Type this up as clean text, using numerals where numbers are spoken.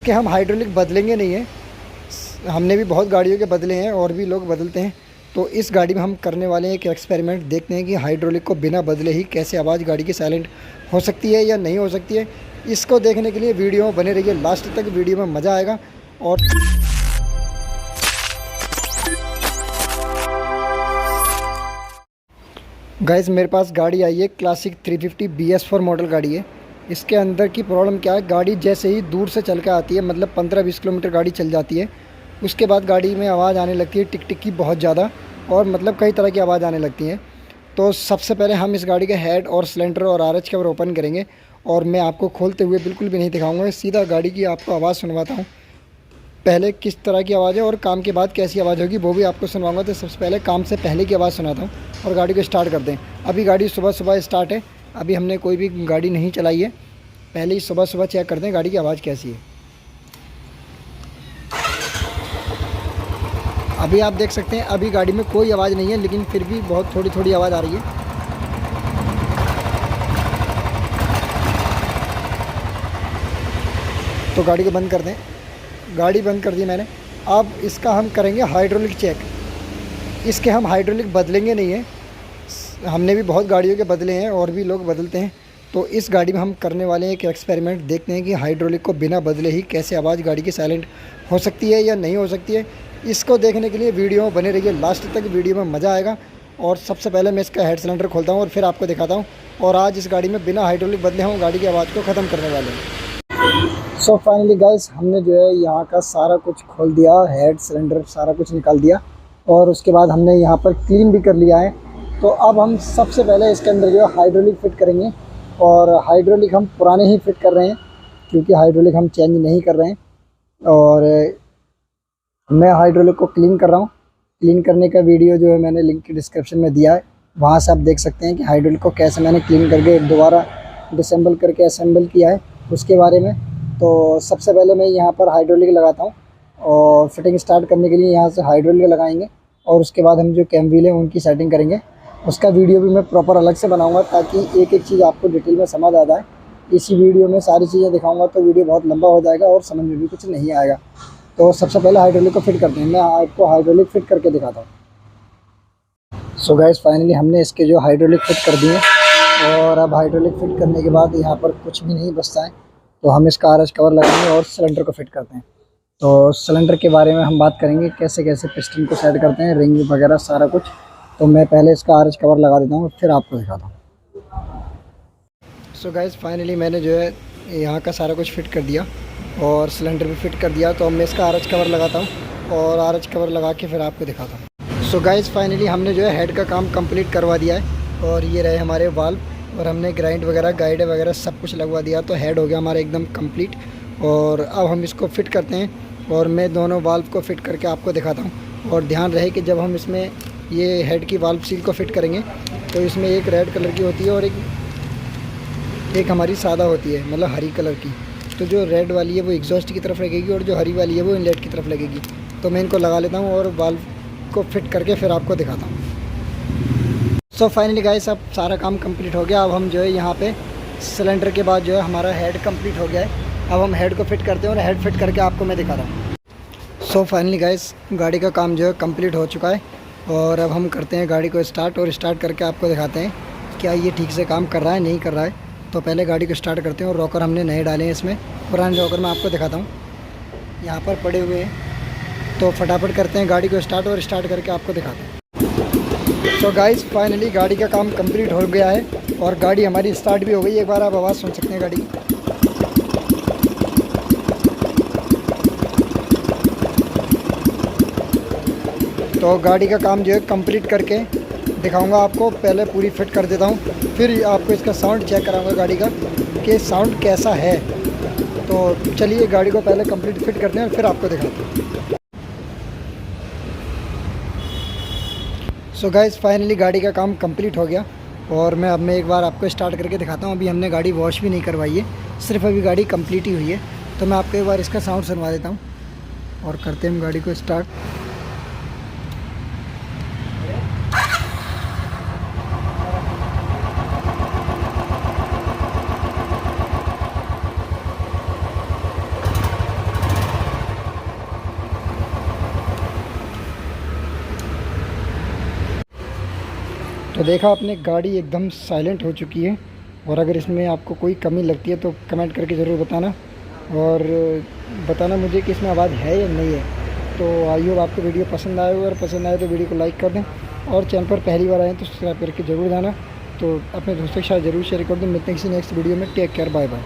कि हम हाइड्रोलिक बदलेंगे नहीं है। हमने भी बहुत गाड़ियों के बदले हैं और भी लोग बदलते हैं। तो इस गाड़ी में हम करने वाले हैं एक एक्सपेरिमेंट, देखते हैं कि हाइड्रोलिक को बिना बदले ही कैसे आवाज़ गाड़ी की साइलेंट हो सकती है या नहीं हो सकती है। इसको देखने के लिए वीडियो में बने रहिए लास्ट तक, वीडियो में मज़ा आएगा। और गाइस मेरे पास गाड़ी आई है क्लासिक 350 BS4 मॉडल गाड़ी है। इसके अंदर की प्रॉब्लम क्या है, गाड़ी जैसे ही दूर से चल के आती है, मतलब 15-20 किलोमीटर गाड़ी चल जाती है, उसके बाद गाड़ी में आवाज़ आने लगती है टिक टिक की बहुत ज़्यादा, और मतलब कई तरह की आवाज़ आने लगती है। तो सबसे पहले हम इस गाड़ी के हेड और सिलेंडर और आरएच कवर ओपन करेंगे, और मैं आपको खोलते हुए बिल्कुल भी नहीं दिखाऊंगा, सीधा गाड़ी की आपको आवाज़ सुनवाता हूँ। पहले किस तरह की आवाज़ है और काम के बाद कैसी आवाज़ होगी वो भी आपको सुनवाऊंगा। तो सबसे पहले काम से पहले की आवाज़ सुनाता हूँ और गाड़ी को स्टार्ट करते हैं। अभी गाड़ी सुबह सुबह स्टार्ट है, अभी हमने कोई भी गाड़ी नहीं चलाई है, पहले ही सुबह सुबह चेक करते हैं गाड़ी की आवाज़ कैसी है। अभी आप देख सकते हैं अभी गाड़ी में कोई आवाज़ नहीं है, लेकिन फिर भी बहुत थोड़ी थोड़ी आवाज़ आ रही है। तो गाड़ी को बंद कर दें। गाड़ी बंद कर दी मैंने। अब इसका हम करेंगे हाइड्रोलिक चेक। इसके हम हाइड्रोलिक बदलेंगे नहीं है। हमने भी बहुत गाड़ियों के बदले हैं और भी लोग बदलते हैं। तो इस गाड़ी में हम करने वाले हैं एक एक्सपेरिमेंट, देखते हैं कि हाइड्रोलिक को बिना बदले ही कैसे आवाज़ गाड़ी की साइलेंट हो सकती है या नहीं हो सकती है। इसको देखने के लिए वीडियो में बने रहिए लास्ट तक, वीडियो में मज़ा आएगा। और सबसे पहले मैं इसका हेड सिलेंडर खोलता हूँ और फिर आपको दिखाता हूँ। और आज इस गाड़ी में बिना हाइड्रोलिक बदले हम गाड़ी की आवाज़ को ख़त्म करने वाले हैं। सो फाइनली गाइस, हमने जो है यहाँ का सारा कुछ खोल दिया, हेड सिलेंडर सारा कुछ निकाल दिया, और उसके बाद हमने यहाँ पर क्लीन भी कर लिया है। तो अब हम सबसे पहले इसके अंदर जो है हाइड्रोलिक फ़िट करेंगे। और हाइड्रोलिक हम पुराने ही फ़िट कर रहे हैं, क्योंकि हाइड्रोलिक हम चेंज नहीं कर रहे हैं। और मैं हाइड्रोलिक को क्लीन कर रहा हूँ। क्लीन करने का वीडियो जो है मैंने लिंक डिस्क्रिप्शन में दिया है, वहाँ से आप देख सकते हैं कि हाइड्रोलिक को कैसे मैंने क्लीन करके दोबारा डिसेंबल करके असेंबल किया है, उसके बारे में। तो सबसे पहले मैं यहाँ पर हाइड्रोलिक लगाता हूँ, और फिटिंग स्टार्ट करने के लिए यहाँ से हाइड्रोलिक लगाएंगे, और उसके बाद हम जो कैम व्हील है उनकी सेटिंग करेंगे। उसका वीडियो भी मैं प्रॉपर अलग से बनाऊंगा, ताकि एक एक चीज़ आपको डिटेल में समझ आ जाए। इसी वीडियो में सारी चीज़ें दिखाऊंगा तो वीडियो बहुत लंबा हो जाएगा और समझ में भी कुछ नहीं आएगा। तो सबसे पहले हाइड्रोलिक को फिट करते हैं, मैं आपको हाइड्रोलिक फिट करके दिखाता हूँ। सो गाइस फाइनली हमने इसके जो हाइड्रोलिक फिट कर दिए, और अब हाइड्रोलिक फिट करने के बाद यहाँ पर कुछ भी नहीं बचता है। तो हम इसका आरएच कवर लगाएंगे और सिलेंडर को फिट करते हैं। तो सिलेंडर के बारे में हम बात करेंगे, कैसे कैसे पिस्टन को सेट करते हैं, रिंग वगैरह सारा कुछ। तो मैं पहले इसका आरएच कवर लगा देता हूँ, फिर आपको दिखाता हूँ। सो गाइस फाइनली मैंने जो है यहाँ का सारा कुछ फिट कर दिया और सिलेंडर भी फिट कर दिया। तो अब मैं इसका आरएच कवर लगाता हूँ, और आरएच कवर लगा के फिर आपको दिखाता हूँ। सो गाइस फाइनली हमने जो है हेड का काम कंप्लीट करवा दिया है, और ये रहे हमारे वाल्व, और हमने ग्राइंड वगैरह गाइड वगैरह सब कुछ लगवा दिया। तो हेड हो गया हमारा एकदम कंप्लीट। और अब हम इसको फिट करते हैं, और मैं दोनों वाल्व को फिट करके आपको दिखाता हूँ। और ध्यान रहे कि जब हम इसमें ये हेड की वाल्व सील को फिट करेंगे, तो इसमें एक रेड कलर की होती है और एक हमारी सादा होती है, मतलब हरी कलर की। तो जो रेड वाली है वो एग्जॉस्ट की तरफ लगेगी, और जो हरी वाली है वो इनलेट की तरफ लगेगी। तो मैं इनको लगा लेता हूँ और वाल्व को फिट करके फिर आपको दिखाता हूँ। सो फाइनली गाइस, अब सारा काम कंप्लीट हो गया। अब हम जो है यहाँ पे सिलेंडर के बाद जो है हमारा हेड कंप्लीट हो गया है। अब हम हेड को फिट करते हैं और हेड फिट करके आपको मैं दिखा रहा हूँ। सो फाइनली गाइस, गाड़ी का काम जो है कंप्लीट हो चुका है, और अब हम करते हैं गाड़ी को स्टार्ट, और स्टार्ट करके आपको दिखाते हैं क्या ये ठीक से काम कर रहा है नहीं कर रहा है। तो पहले गाड़ी को स्टार्ट करते हैं, और रॉकर हमने नए डाले हैं इसमें, पुराने रॉकर मैं आपको दिखाता हूँ यहाँ पर पड़े हुए हैं। तो फटाफट करते हैं गाड़ी को स्टार्ट, और स्टार्ट करके आपको दिखाते हैं। तो गाइस फाइनली गाड़ी का काम कंप्लीट हो गया है, और गाड़ी हमारी स्टार्ट भी हो गई। एक बार आप आवाज़ सुन सकते हैं गाड़ी की। तो गाड़ी का काम जो है कंप्लीट करके दिखाऊंगा आपको। पहले पूरी फिट कर देता हूँ, फिर आपको इसका साउंड चेक कराऊंगा गाड़ी का कि साउंड कैसा है। तो चलिए गाड़ी को पहले कंप्लीट फिट करते हैं, और फिर आपको दिखाते हैं। सो गाइस फाइनली गाड़ी का काम कंप्लीट हो गया, और मैं एक बार आपको स्टार्ट करके दिखाता हूँ। अभी हमने गाड़ी वॉश भी नहीं करवाई है, सिर्फ अभी गाड़ी कंप्लीट ही हुई है। तो मैं आपको एक बार इसका साउंड सुनवा देता हूँ, और करते हैं हम गाड़ी को स्टार्ट। तो देखा आपने, गाड़ी एकदम साइलेंट हो चुकी है। और अगर इसमें आपको कोई कमी लगती है तो कमेंट करके ज़रूर बताना, और बताना मुझे कि इसमें आवाज़ है या नहीं है। तो आई होप आपको वीडियो पसंद आए, और पसंद आए तो वीडियो को लाइक कर दें, और चैनल पर पहली बार आए तो सब्सक्राइब करके ज़रूर जाना। तो अपने दोस्तों के साथ ज़रूर शेयर कर दें। मिलते हैं किसी नेक्स्ट वीडियो में। Take care, bye bye.